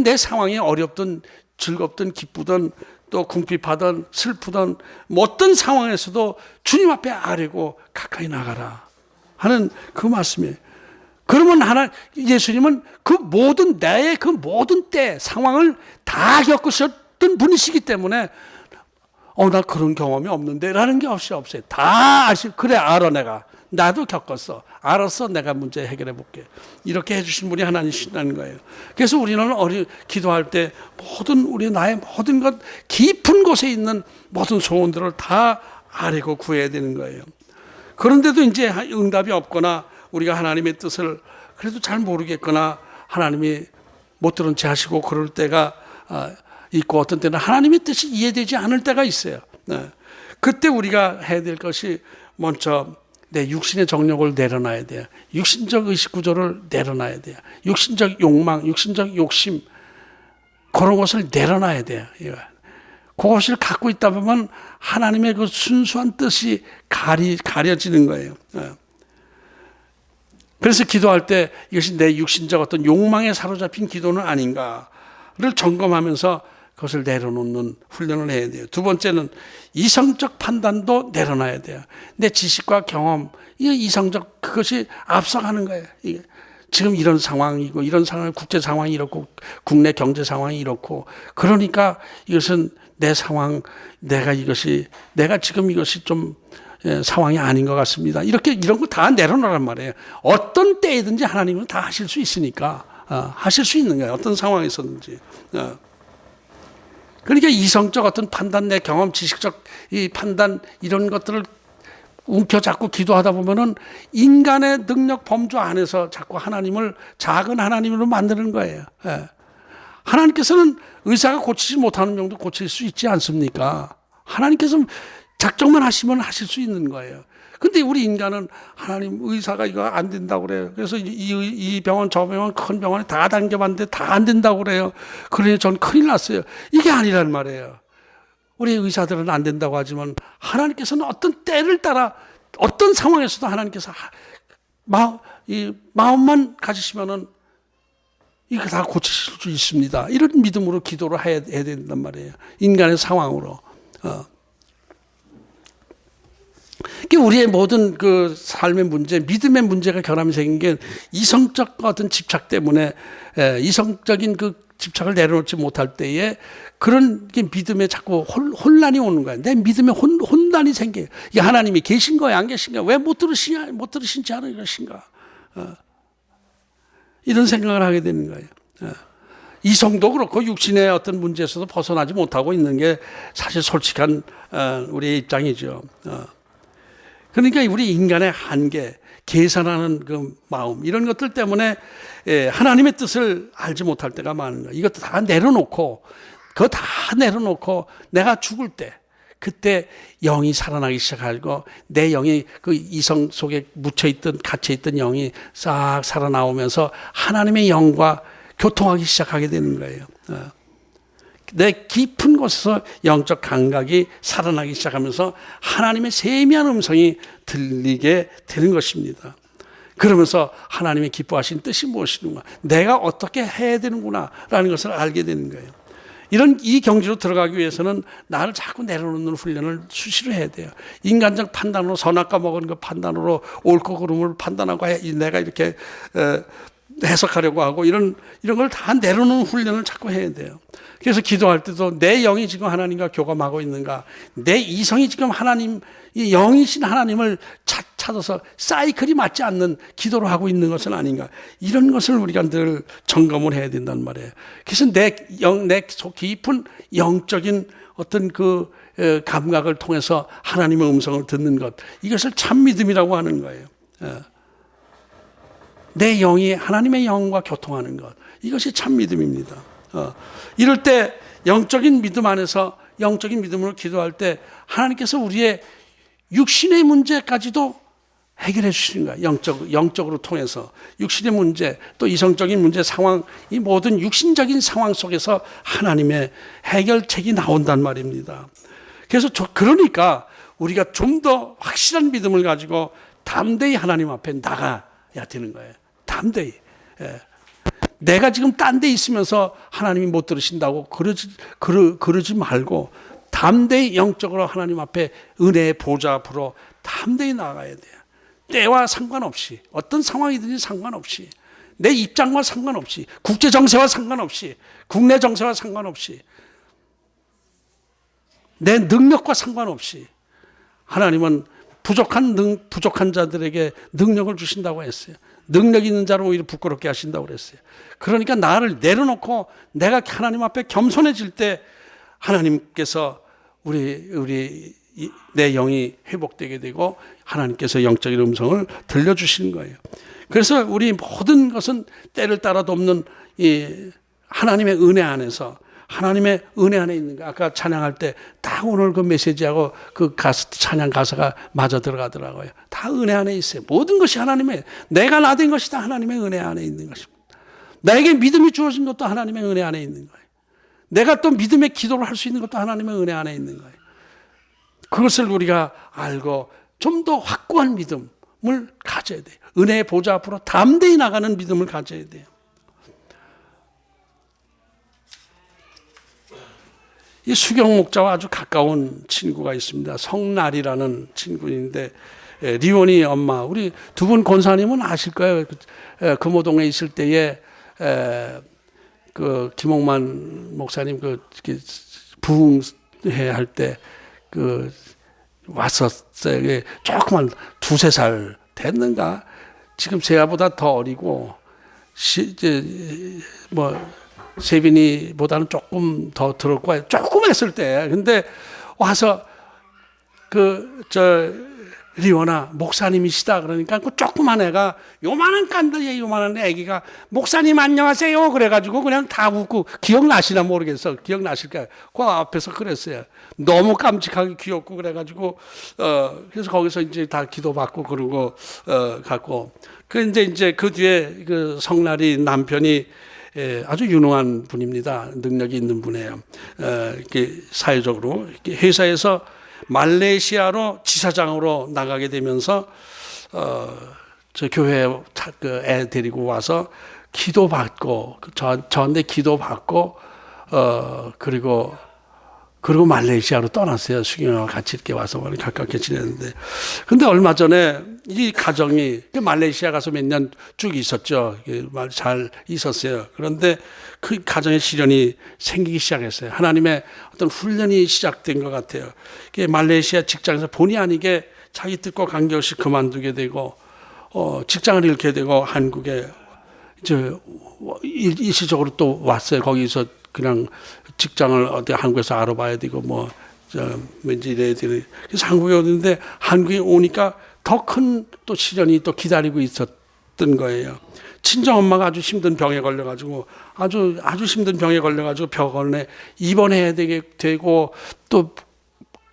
Speaker 1: 내 상황이 어렵든 즐겁든 기쁘든 또 궁핍하든 슬프든 어떤 상황에서도 주님 앞에 아뢰고 가까이 나가라 하는 그 말씀이에요. 그러면 예수님은 그 모든 때 상황을 다 겪으셨던 분이시기 때문에 나 그런 경험이 없는데 라는 게 없어요. 다 그래 알아 내가. 나도 겪었어. 알았어. 내가 문제 해결해 볼게. 이렇게 해주신 분이 하나님이시라는 거예요. 그래서 우리는 기도할 때 나의 모든 것 깊은 곳에 있는 모든 소원들을 다 아뢰고 구해야 되는 거예요. 그런데도 이제 응답이 없거나 우리가 하나님의 뜻을 그래도 잘 모르겠거나 하나님이 못 들은 채 하시고 그럴 때가 있고, 어떤 때는 하나님의 뜻이 이해되지 않을 때가 있어요. 그때 우리가 해야 될 것이 먼저 내 육신의 정욕을 내려놔야 돼요. 육신적 의식 구조를 내려놔야 돼요. 육신적 욕망, 육신적 욕심, 그런 것을 내려놔야 돼요. 그것을 갖고 있다 보면 하나님의 그 순수한 뜻이 가려지는 거예요. 그래서 기도할 때 이것이 내 육신적 어떤 욕망에 사로잡힌 기도는 아닌가를 점검하면서 그것을 내려놓는 훈련을 해야 돼요. 두 번째는 이성적 판단도 내려놔야 돼요. 내 지식과 경험, 이성적 그것이 앞서가는 거예요. 지금 이런 상황이고, 이런 상황, 국제 상황이 이렇고, 국내 경제 상황이 이렇고, 그러니까 이것은 내 상황, 내가 지금 이것이 좀 상황이 아닌 것 같습니다. 이런 거 다 내려놓으란 말이에요. 어떤 때이든지 하나님은 다 하실 수 있으니까, 하실 수 있는 거예요. 어떤 상황에서든지. 그러니까 이성적 어떤 판단, 내 경험, 지식적 이 판단, 이런 것들을 움켜잡고 기도하다 보면은 인간의 능력 범주 안에서 자꾸 하나님을 작은 하나님으로 만드는 거예요. 하나님께서는 의사가 고치지 못하는 병도 고칠 수 있지 않습니까? 하나님께서 작정만 하시면 하실 수 있는 거예요. 근데 우리 인간은 하나님 의사가 이거 안 된다고 그래요. 그래서 이 병원 저 병원 큰 병원에 다 당겨봤는데 다 안 된다고 그래요. 그러니 전 큰일 났어요. 이게 아니란 말이에요. 우리 의사들은 안 된다고 하지만 하나님께서는 어떤 때를 따라 어떤 상황에서도 하나님께서 마음만 가지시면은 이거 다 고치실 수 있습니다. 이런 믿음으로 기도를 해야 된단 말이에요. 인간의 상황으로. 우리의 모든 그 삶의 문제, 믿음의 문제가 결함이 생긴 게 이성적 어떤 집착 때문에, 이성적인 그 집착을 내려놓지 못할 때에 그런 게 믿음에 자꾸 혼란이 오는 거야. 내 믿음에 혼란이 생겨요. 이게 하나님이 계신 거야, 안 계신 거야? 왜 못 들으신지 않으신가? 이런 생각을 하게 되는 거예요. 이성도 그렇고 육신의 어떤 문제에서도 벗어나지 못하고 있는 게 사실 솔직한 우리의 입장이죠. 그러니까 우리 인간의 한계, 계산하는 그 마음, 이런 것들 때문에 하나님의 뜻을 알지 못할 때가 많은 거예요. 이것도 다 내려놓고, 그거 다 내려놓고 내가 죽을 때, 그때 영이 살아나기 시작하고 내 영이 그 이성 속에 묻혀있던, 갇혀있던 영이 싹 살아나오면서 하나님의 영과 교통하기 시작하게 되는 거예요. 내 깊은 곳에서 영적 감각이 살아나기 시작하면서 하나님의 세미한 음성이 들리게 되는 것입니다. 그러면서 하나님의 기뻐하신 뜻이 무엇이는가, 내가 어떻게 해야 되는구나 라는 것을 알게 되는 거예요. 이 경지로 들어가기 위해서는 나를 자꾸 내려놓는 훈련을 수시로 해야 돼요. 인간적 판단으로, 선악과 먹은 그 판단으로 옳고 그름을 판단하고 내가 이렇게 해석하려고 하고 이런 걸 다 내려놓는 훈련을 자꾸 해야 돼요. 그래서 기도할 때도 내 영이 지금 하나님과 교감하고 있는가, 내 이성이 지금 하나님, 이 영이신 하나님을 찾아서 사이클이 맞지 않는 기도를 하고 있는 것은 아닌가, 이런 것을 우리가 늘 점검을 해야 된단 말이에요. 그래서 내 깊은 영적인 어떤 그 감각을 통해서 하나님의 음성을 듣는 것, 이것을 참 믿음이라고 하는 거예요. 내 영이 하나님의 영과 교통하는 것, 이것이 참 믿음입니다. 이럴 때 영적인 믿음 안에서 영적인 믿음으로 기도할 때 하나님께서 우리의 육신의 문제까지도 해결해 주시는 거야. 영적으로 통해서 육신의 문제, 또 이성적인 문제 상황, 이 모든 육신적인 상황 속에서 하나님의 해결책이 나온단 말입니다. 그래서 그러니까 우리가 좀 더 확실한 믿음을 가지고 담대히 하나님 앞에 나가야 되는 거예요. 담대히. 내가 지금 딴 데 있으면서 하나님이 못 들으신다고 그러지 말고 담대히 영적으로 하나님 앞에 은혜의 보좌 앞으로 담대히 나가야 돼요. 때와 상관없이, 어떤 상황이든지 상관없이, 내 입장과 상관없이, 국제 정세와 상관없이, 국내 정세와 상관없이, 내 능력과 상관없이 하나님은 부족한 자들에게 능력을 주신다고 했어요. 능력 있는 자를 오히려 부끄럽게 하신다고 그랬어요. 그러니까 나를 내려놓고 내가 하나님 앞에 겸손해질 때 하나님께서 내 영이 회복되게 되고 하나님께서 영적인 음성을 들려주시는 거예요. 그래서 우리 모든 것은 때를 따라도 없는 이 하나님의 은혜 안에서, 하나님의 은혜 안에 있는 거. 아까 찬양할 때 딱 오늘 그 메시지하고 그 찬양 가사가 맞아 들어가더라고요. 다 은혜 안에 있어요. 모든 것이 하나님의, 내가 나된 것이 다 하나님의 은혜 안에 있는 것입니다. 나에게 믿음이 주어진 것도 하나님의 은혜 안에 있는 거예요. 내가 또 믿음의 기도를 할 수 있는 것도 하나님의 은혜 안에 있는 거예요. 그것을 우리가 알고 좀 더 확고한 믿음을 가져야 돼요. 은혜의 보좌 앞으로 담대히 나가는 믿음을 가져야 돼요. 이 수경 목자와 아주 가까운 친구가 있습니다. 성날이라는 친구인데, 리원이 엄마, 우리 두 분 권사님은 아실 거예요. 금호동에 있을 때에 그 김홍만 목사님 부흥회 할 때 왔었어요. 조그만 2-3살 됐는가? 지금 제가보다 더 어리고, 세빈이보다는 조금 더 들을 거예요. 조금 했을 때. 근데 와서 리원아 목사님이시다 그러니까 그 조그만 애가 요만한 깐더에 요만한 애기가 목사님 안녕하세요 그래가지고 그냥 다 웃고, 기억나시나 모르겠어. 기억나실까요? 그 앞에서 그랬어요. 너무 깜찍하게 귀엽고 그래가지고 그래서 거기서 이제 다 기도받고 그러고 갔고, 이제 그 뒤에 그 성날이 남편이 아주 유능한 분입니다. 능력이 있는 분이에요. 이렇게 사회적으로 이렇게 회사에서 말레이시아로 지사장으로 나가게 되면서 저 교회에 애 데리고 와서 기도받고 저한테 기도받고 그리고 말레이시아로 떠났어요. 수경이와 같이 이렇게 와서 가깝게 지냈는데, 근데 얼마 전에 이 가정이 말레이시아 가서 몇 년 쭉 있었죠. 잘 있었어요. 그런데 그 가정에 시련이 생기기 시작했어요. 하나님의 어떤 훈련이 시작된 것 같아요. 말레이시아 직장에서 본의 아니게 자기 뜻과 관계없이 그만두게 되고, 직장을 잃게 되고 한국에 이제 일시적으로 또 왔어요. 거기서 그냥 직장을 어디 한국에서 알아봐야 되고 왠지 이래야 되는. 그래서 한국에 오는데 한국에 오니까 더 큰 또 시련이 또 기다리고 있었던 거예요. 친정 엄마가 아주 힘든 병에 걸려가지고 아주 힘든 병에 걸려가지고 병원에 입원해야 되고 또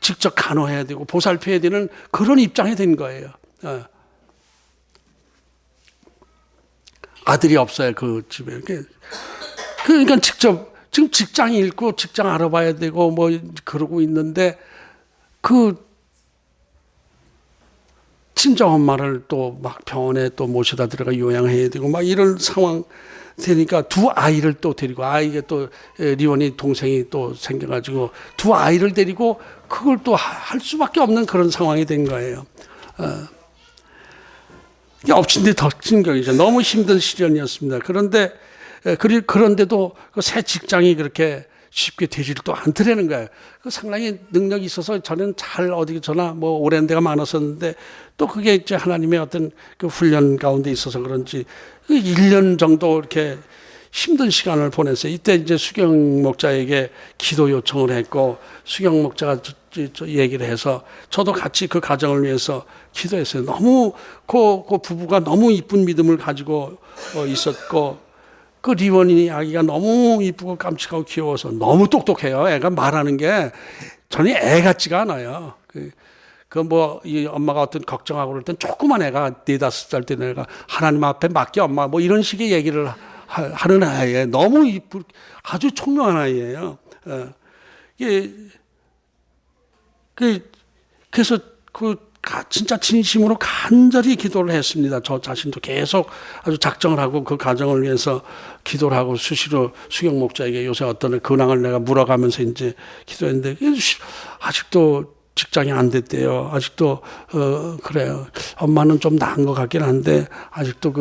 Speaker 1: 직접 간호해야 되고 보살펴야 되는 그런 입장이 된 거예요. 아들이 없어요, 그 집에. 그러니까 지금 직장 잃고 직장 알아봐야 되고 그러고 있는데, 그 친정 엄마를 또 막 병원에 또 모셔다 들어가 요양해야 되고 이런 상황 되니까 두 아이를 또 데리고, 아이가 또 리원이 동생이 또 생겨가지고 두 아이를 데리고 그걸 또 할 수밖에 없는 그런 상황이 된 거예요. 이게 엎친 데 덮친 격이죠. 너무 힘든 시련이었습니다. 그런데도 그 새 직장이 그렇게 쉽게 되지를 또 않더라는 거예요. 그 상당히 능력이 있어서 저는 잘 어디서나 뭐 오랜 데가 많았었는데 또 그게 이제 하나님의 어떤 그 훈련 가운데 있어서 그런지 그 1년 정도 이렇게 힘든 시간을 보냈어요. 이때 이제 수경 목자에게 기도 요청을 했고 수경 목자가 얘기를 해서 저도 같이 그 가정을 위해서 기도했어요. 너무 그 부부가 너무 이쁜 믿음을 가지고 있었고 그 리원이 아기가 너무 이쁘고 깜찍하고 귀여워서 너무 똑똑해요. 애가 말하는 게 전혀 애 같지가 않아요. 이 엄마가 어떤 걱정하고 그럴 땐 조그만 애가 4-5살 때 애가 하나님 앞에 맡겨 엄마 뭐 이런 식의 얘기를 하는 아이예요. 너무 아주 총명한 아이예요. 그래서 진짜 진심으로 간절히 기도를 했습니다. 저 자신도 계속 아주 작정을 하고 그 가정을 위해서 기도를 하고 수시로 수경 목자에게 요새 어떤 근황을 내가 물어가면서 이제 기도했는데 아직도 직장이 안 됐대요. 아직도 그래요. 엄마는 좀 나은 것 같긴 한데 아직도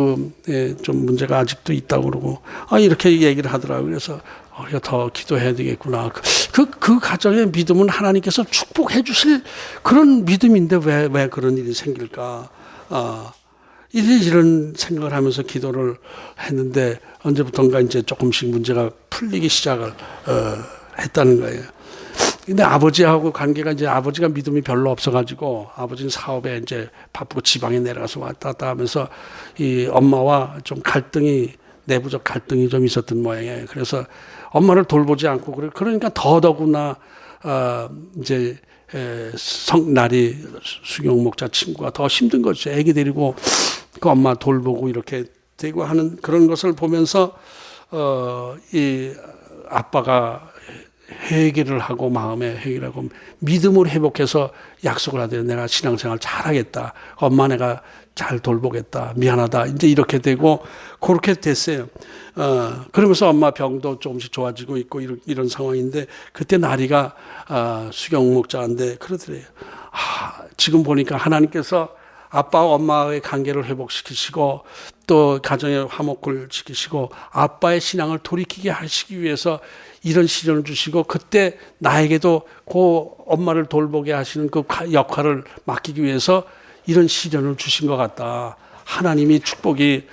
Speaker 1: 좀 문제가 아직도 있다고 그러고 이렇게 얘기를 하더라고요. 그래서 우리가 더 기도해야 되겠구나. 그 가정의 믿음은 하나님께서 축복해 주실 그런 믿음인데 왜 그런 일이 생길까? 이런 생각을 하면서 기도를 했는데 언제부턴가 이제 조금씩 문제가 풀리기 시작을 했다는 거예요. 근데 아버지하고 관계가 이제 아버지가 믿음이 별로 없어가지고 아버지는 사업에 이제 바쁘고 지방에 내려가서 왔다 갔다 하면서 이 엄마와 좀 내부적 갈등이 좀 있었던 모양이에요. 그래서 엄마를 돌보지 않고 그러니까 더더구나 이제 성날이 수경 목자 친구가 더 힘든 거죠. 애기 데리고 그 엄마 돌보고 이렇게 되고 하는 그런 것을 보면서 이 아빠가 회개를 하고 마음에 회개를 하고 믿음을 회복해서 약속을 하대요. 내가 신앙생활 잘하겠다. 엄마 내가 잘 돌보겠다. 미안하다. 이제 이렇게 되고 그렇게 됐어요. 그러면서 엄마 병도 조금씩 좋아지고 있고 이런 상황인데 그때 나리가 수경 목자인데 그러더래요. 지금 보니까 하나님께서 아빠와 엄마의 관계를 회복시키시고 또 가정의 화목을 지키시고 아빠의 신앙을 돌이키게 하시기 위해서 이런 시련을 주시고 그때 나에게도 그 엄마를 돌보게 하시는 그 역할을 맡기기 위해서 이런 시련을 주신 것 같다. 하나님이 축복이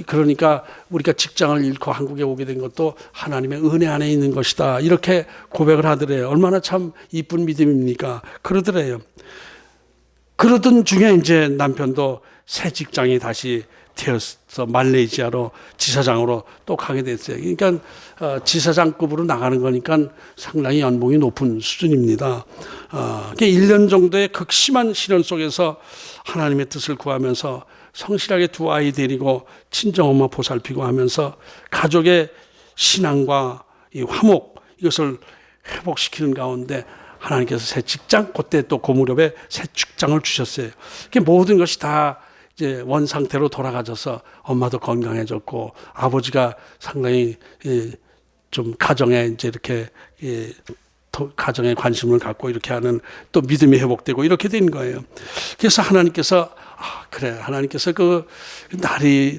Speaker 1: 그러니까 우리가 직장을 잃고 한국에 오게 된 것도 하나님의 은혜 안에 있는 것이다. 이렇게 고백을 하더래요. 얼마나 참 이쁜 믿음입니까? 그러더래요. 그러던 중에 이제 남편도 새 직장이 다시 되어서 말레이시아로 지사장으로 또 가게 됐어요. 그러니까 지사장급으로 나가는 거니까 상당히 연봉이 높은 수준입니다. 1년 정도의 극심한 시련 속에서 하나님의 뜻을 구하면서 성실하게 2 아이 데리고 친정엄마 보살피고 하면서 가족의 신앙과 이 화목 이것을 회복시키는 가운데 하나님께서 새 직장, 그때 또 그 무렵에 새 직장을 주셨어요. 모든 것이 다 이제 원 상태로 돌아가져서 엄마도 건강해졌고 아버지가 상당히 좀 가정에 이제 이렇게 가정에 관심을 갖고 이렇게 하는 또 믿음이 회복되고 이렇게 된 거예요. 그래서 하나님께서 하나님께서 그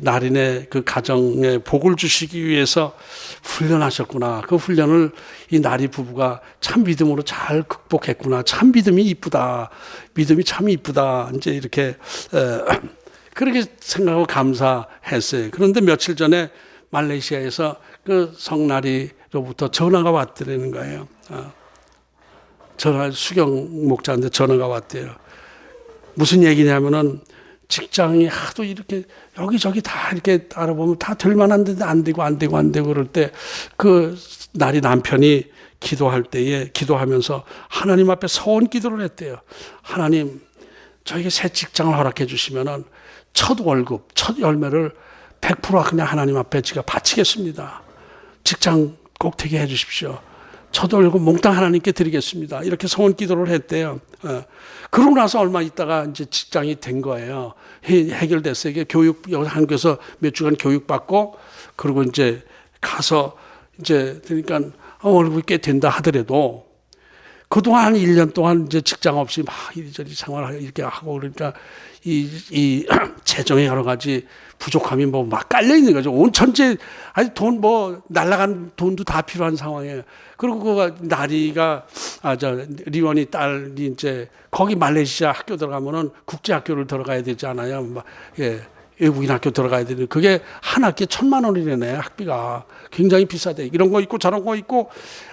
Speaker 1: 나린의 그 가정에 복을 주시기 위해서 훈련하셨구나. 그 훈련을 이 나리 부부가 참 믿음으로 잘 극복했구나. 참 믿음이 이쁘다. 믿음이 참 이쁘다. 이제 이렇게 그렇게 생각하고 감사했어요. 그런데 며칠 전에 말레이시아에서 그 성나리로부터 전화가 왔더라는 거예요. 수경 목자인데 전화가 왔대요. 무슨 얘기냐면은 직장이 하도 이렇게 여기저기 다 이렇게 알아보면 다 될 만한데 안 되고 그럴 때 그 나리 남편이 기도할 때에 기도하면서 하나님 앞에 서원 기도를 했대요. 하나님, 저에게 새 직장을 허락해 주시면은 첫 월급, 첫 열매를 100% 그냥 하나님 앞에 제가 바치겠습니다. 직장 꼭 되게 해 주십시오. 첫 월급 몽땅 하나님께 드리겠습니다. 이렇게 서원 기도를 했대요. 그러고 나서 얼마 있다가 이제 직장이 된 거예요. 해결됐어요. 이게 한국에서 몇 주간 교육받고, 그리고 이제 가서 이제, 그러니까 월급이 꽤 된다 하더라도, 그동안 한 1년 동안 이제 직장 없이 막 이리저리 생활을 이렇게 하고 그러니까 이 재정의 여러 가지 부족함이 뭐 막 깔려 있는 거죠. 온 천재, 아니 돈 뭐 날라간 돈도 다 필요한 상황이에요. 그리고 그 나리가, 리원이 딸이 이제 거기 말레이시아 학교 들어가면은 국제학교를 들어가야 되지 않아요. 막, 예. 외국인 학교 들어가야 되는데 그게 한 학기에 1,000만 원이래네. 학비가 굉장히 비싸대. 이런 거 있고 저런 거 있고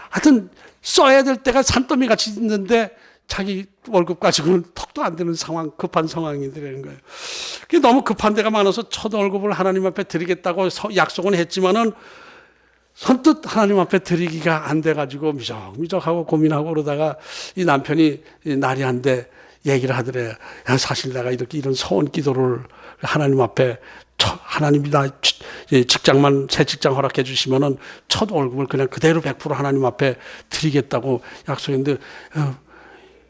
Speaker 1: 하여튼 써야 될 때가 산더미 같이 있는데 자기 월급 가지고는 턱도 안 되는 상황, 급한 상황이 되는 거예요. 그게 너무 급한 데가 많아서 첫 월급을 하나님 앞에 드리겠다고 약속은 했지만은 선뜻 하나님 앞에 드리기가 안 돼가지고 미적미적하고 고민하고 그러다가 이 남편이 나리한테 얘기를 하더래요. 야, 사실 내가 이렇게 이런 소원 기도를 하나님 앞에 하나님이 나 직장만 새 직장 허락해 주시면은 첫 월급을 그냥 그대로 100% 하나님 앞에 드리겠다고 약속했는데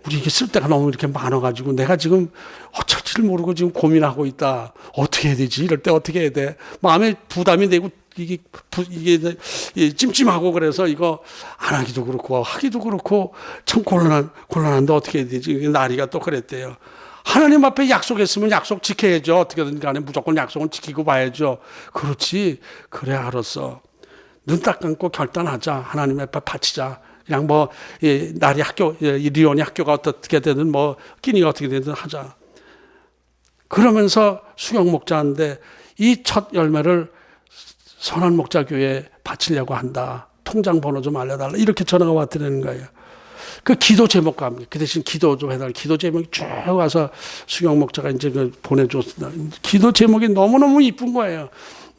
Speaker 1: 우리 이게 쓸 데가 너무 이렇게 많아가지고 내가 지금 어쩔지를 모르고 지금 고민하고 있다. 어떻게 해야 되지? 이럴 때 어떻게 해야 돼? 마음에 부담이 되고 이게 찜찜하고 그래서 이거 안 하기도 그렇고 하기도 그렇고 참 곤란한데 어떻게 해야 되지? 나리가 또 그랬대요. 하나님 앞에 약속했으면 약속 지켜야죠. 어떻게든 간에 무조건 약속은 지키고 봐야죠. 그렇지. 그래 알았어. 눈 딱 감고 결단하자. 하나님 앞에 바치자. 그냥 뭐 나리 학교, 리온이 학교가 어떻게 되든 뭐 끼니가 어떻게 되든 하자. 그러면서 수경 목자인데 이 첫 열매를 선한 목자교회에 바치려고 한다. 통장 번호 좀 알려달라. 이렇게 전화가 왔다는 거예요. 그 기도 제목과 함께 그 대신 기도 좀 해달라. 기도 제목이 쭉 와서 수경 목자가 이제 보내줬습니다. 기도 제목이 너무너무 이쁜 거예요.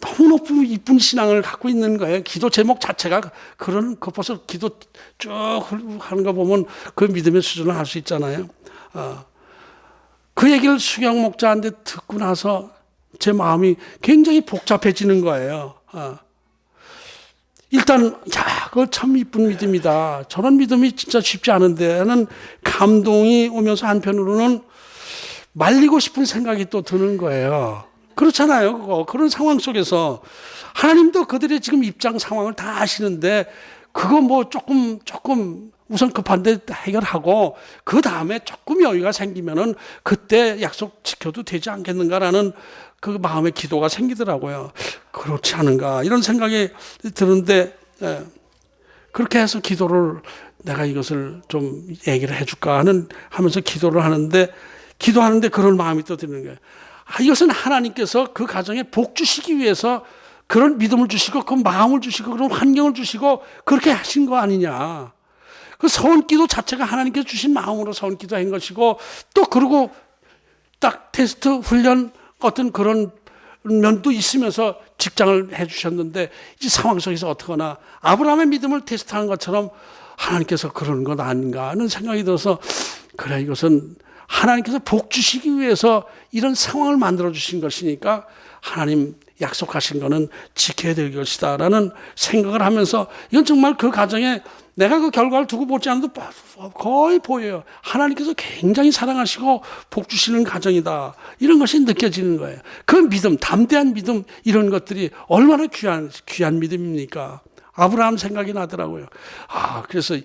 Speaker 1: 너무너무 이쁜 신앙을 갖고 있는 거예요. 기도 제목 자체가 그 벌써 기도 쭉 하는 거 보면 그 믿음의 수준을 알 수 있잖아요. 그 얘기를 수경 목자한테 듣고 나서 제 마음이 굉장히 복잡해지는 거예요. 일단 그거 참 이쁜 믿음이다. 저런 믿음이 진짜 쉽지 않은데 하는 감동이 오면서 한편으로는 말리고 싶은 생각이 또 드는 거예요. 그렇잖아요. 그런 상황 속에서 하나님도 그들의 지금 입장 상황을 다 아시는데 그거 뭐 조금 우선 급한데 해결하고 그 다음에 조금 여유가 생기면은 그때 약속 지켜도 되지 않겠는가라는 그 마음의 기도가 생기더라고요. 그렇지 않은가 이런 생각이 드는데 그렇게 해서 기도를 내가 이것을 좀 얘기를 해줄까 하면서 기도를 기도하는데 그런 마음이 또 드는 거예요. 이것은 하나님께서 그 가정에 복 주시기 위해서 그런 믿음을 주시고 그 마음을 주시고 그런 환경을 주시고 그렇게 하신 거 아니냐. 그 서원기도 자체가 하나님께서 주신 마음으로 서원기도 한 것이고 또 그리고 딱 테스트 훈련 어떤 그런 면도 있으면서 직장을 해 주셨는데 이 상황 속에서 어떡하나 아브라함의 믿음을 테스트하는 것처럼 하나님께서 그런 것 아닌가 하는 생각이 들어서 그래 이것은 하나님께서 복 주시기 위해서 이런 상황을 만들어 주신 것이니까 하나님 약속하신 거는 지켜야 될 것이다 라는 생각을 하면서 이건 정말 그 가정에 내가 그 결과를 두고 보지 않아도 거의 보여요. 하나님께서 굉장히 사랑하시고 복 주시는 가정이다. 이런 것이 느껴지는 거예요. 그 믿음, 담대한 믿음 이런 것들이 얼마나 귀한 믿음입니까? 아브라함 생각이 나더라고요. 그래서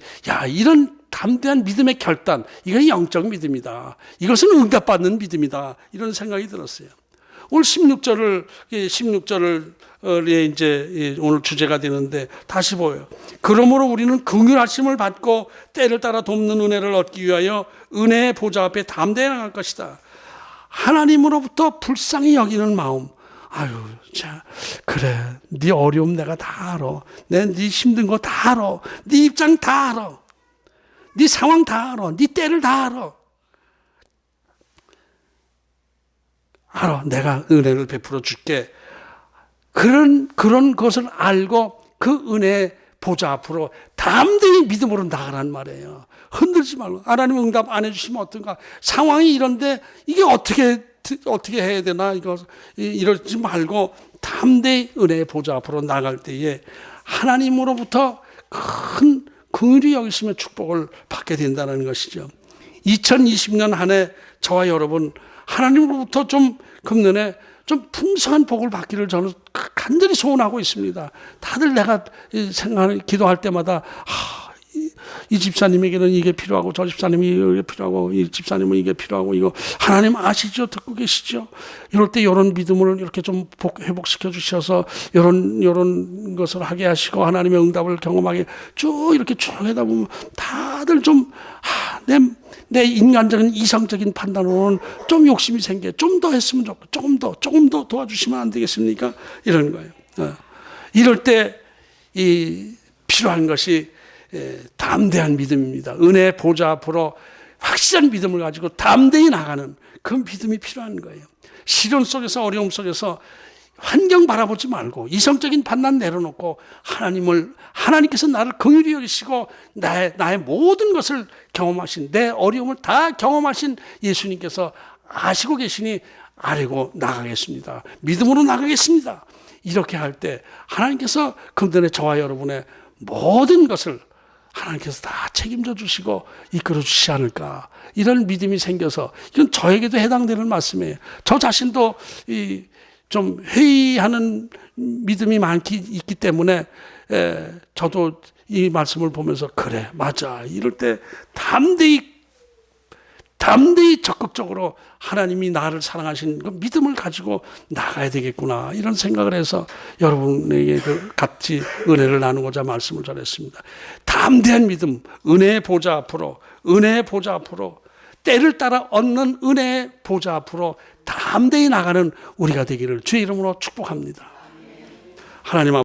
Speaker 1: 이런 담대한 믿음의 결단, 이건 영적 믿음이다. 이것은 응답받는 믿음이다. 이런 생각이 들었어요. 오늘 16절을 이제 오늘 주제가 되는데 다시 보여요. 그러므로 우리는 긍휼하심을 받고 때를 따라 돕는 은혜를 얻기 위하여 은혜의 보좌 앞에 담대히 나갈 것이다. 하나님으로부터 불쌍히 여기는 마음. 그래. 네 어려움 내가 다 알아. 네 힘든 거 다 알아. 네 입장 다 알아. 네 상황 다 알아. 네 때를 다 알아. 내가 은혜를 베풀어 줄게. 그런 것을 알고 그 은혜 보좌 앞으로 담대히 믿음으로 나가란 말이에요. 흔들지 말고 하나님 응답 안 해주시면 어떤가. 상황이 이런데 이게 어떻게 해야 되나 이러지 말고 담대히 은혜의 보좌 앞으로 나갈 때에 하나님으로부터 큰 긍휼히 여기시며 축복을 받게 된다는 것이죠. 2020년 한 해 저와 여러분 하나님으로부터 좀 금년에 좀 풍성한 복을 받기를 저는 간절히 소원하고 있습니다. 다들 내가 기도할 때마다 이 집사님에게는 이게 필요하고 저 집사님이 이게 필요하고 이 집사님은 이게 필요하고 이거 하나님 아시죠? 듣고 계시죠? 이럴 때 이런 믿음을 이렇게 좀 회복시켜 주셔서 이런 것을 하게 하시고 하나님의 응답을 경험하게 쭉 이렇게 쭉 하다 보면 다들 좀 내 인간적인 이성적인 판단으로는 좀 욕심이 생겨. 좀 더 했으면 좋고 조금 더 도와주시면 안 되겠습니까? 이런 거예요. 이럴 때 이 필요한 것이 담대한 믿음입니다. 은혜 보좌 앞으로 확실한 믿음을 가지고 담대히 나가는 그 믿음이 필요한 거예요. 시련 속에서 어려움 속에서 환경 바라보지 말고 이성적인 판단 내려놓고 하나님께서 나를 긍휼히 여기시고 나의 모든 것을 경험하신 내 어려움을 다 경험하신 예수님께서 아시고 계시니 아뢰고 나가겠습니다. 믿음으로 나가겠습니다. 이렇게 할 때 하나님께서 금전에 저와 여러분의 모든 것을 하나님께서 다 책임져 주시고 이끌어 주시지 않을까, 이런 믿음이 생겨서, 이건 저에게도 해당되는 말씀이에요. 저 자신도 좀 회의하는 믿음이 있기 때문에 저도 이 말씀을 보면서 그래 맞아, 이럴 때 담대히 적극적으로 하나님이 나를 사랑하신 그 믿음을 가지고 나가야 되겠구나, 이런 생각을 해서 여러분에게 같이 은혜를 나누고자 말씀을 전했습니다. 담대한 믿음, 은혜의 보좌 앞으로 때를 따라 얻는 은혜의 보좌 앞으로 담대히 나가는 우리가 되기를 주의 이름으로 축복합니다. 하나님